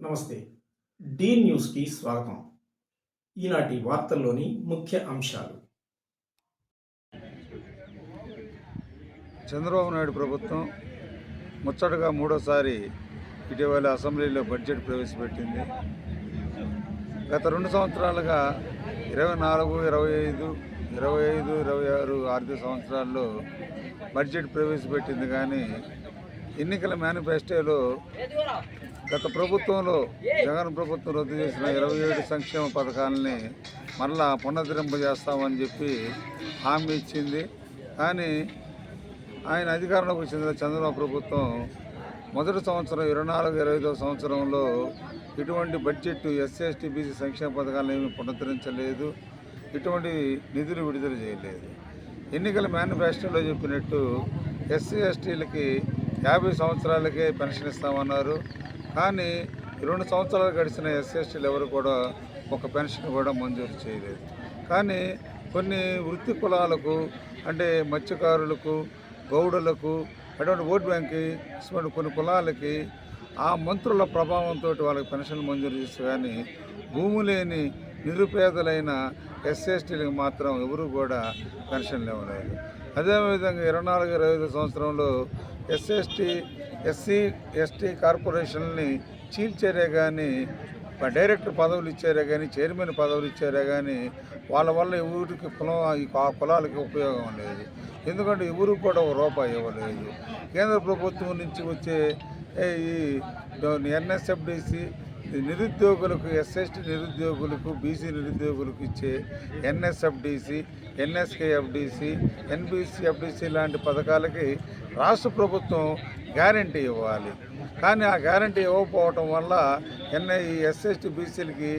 నమస్తే. డి న్యూస్‌కి స్వాగతం. ఈనాటి వార్తల్లోని ముఖ్య అంశాలు. చంద్రబాబు నాయుడు ప్రభుత్వం ముచ్చటగా మూడోసారి ఇటీవల అసెంబ్లీలో బడ్జెట్ ప్రవేశపెట్టింది. గత 2 సంవత్సరాలుగా 24, 25, 25, 26 ఆర్థిక సంవత్సరాల్లో బడ్జెట్ ప్రవేశపెట్టింది. కానీ ఎన్నికల మేనిఫెస్టోలో గత ప్రభుత్వంలో జగన్ ప్రభుత్వం రద్దు చేసిన 27 సంక్షేమ పథకాలని మరలా పునరుద్ధరింపజేస్తామని చెప్పి హామీ ఇచ్చింది. కానీ ఆయన అధికారంలోకి వచ్చిన చంద్రబాబు ప్రభుత్వం మొదటి సంవత్సరం 24, 25వ సంవత్సరంలో ఇటువంటి బడ్జెట్ ఎస్సీ, ఎస్టీ, బీసీ సంక్షేమ పథకాలను ఏమీ పునరుద్ధరించలేదు, ఇటువంటి నిధులు విడుదల చేయలేదు. ఎన్నికల మేనిఫెస్టోలో చెప్పినట్టు ఎస్సీ, ఎస్టీలకి 50 సంవత్సరాలకే పెన్షన్ ఇస్తామన్నారు. కానీ 2 సంవత్సరాలు గడిచిన ఎస్సీ, ఎస్టీలు ఎవరు కూడా ఒక పెన్షన్ కూడా మంజూరు చేయలేదు. కానీ కొన్ని వృత్తి కులాలకు, అంటే మత్స్యకారులకు, గౌడులకు, అటువంటి ఓట్ బ్యాంక్కి ఇటువంటి కొన్ని కులాలకి ఆ మంత్రుల ప్రభావంతో వాళ్ళకి పెన్షన్లు మంజూరు చేస్తే కానీ భూమి లేని నిరుపేదలైన ఎస్సీ, ఎస్టీలకు మాత్రం ఎవరు కూడా పెన్షన్లు ఇవ్వలేదు. అదేవిధంగా 24, 25 సంవత్సరంలో ఎస్సీ, ఎస్టీ కార్పొరేషన్ని చీల్చారే కానీ డైరెక్టర్ పదవులు ఇచ్చారే కానీ, చైర్మన్ పదవులు ఇచ్చారే కానీ వాళ్ళ వల్ల ఎవరికి ఆ కులాలకి ఉపయోగం లేదు. ఎందుకంటే ఎవరు కూడా రూపాయి ఇవ్వలేదు. కేంద్ర ప్రభుత్వం నుంచి వచ్చే ఈ ఎన్ఎస్ఎఫ్డిసి నిరుద్యోగులకు, ఎస్ఎస్టీ నిరుద్యోగులకు, బీసీ నిరుద్యోగులకు ఇచ్చే ఎన్ఎస్ఎఫ్డిసి, ఎన్ఎస్కేఎఫ్డిసి, ఎన్బిసిఎఫ్డిసి లాంటి పథకాలకి రాష్ట్ర ప్రభుత్వం గ్యారంటీ ఇవ్వాలి. కానీ ఆ గ్యారంటీ ఇవ్వకపోవటం వల్ల ఈ ఎస్ఎస్టీ బీసీలకి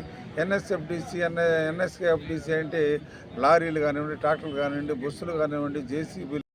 ఎన్ఎస్ఎఫ్డిసి, ఎన్ఎస్కేఎఫ్డిసి అంటే లారీలు కానివ్వండి, ట్రాక్టర్లు కానివ్వండి, బస్సులు కానివ్వండి, జేసీబీలు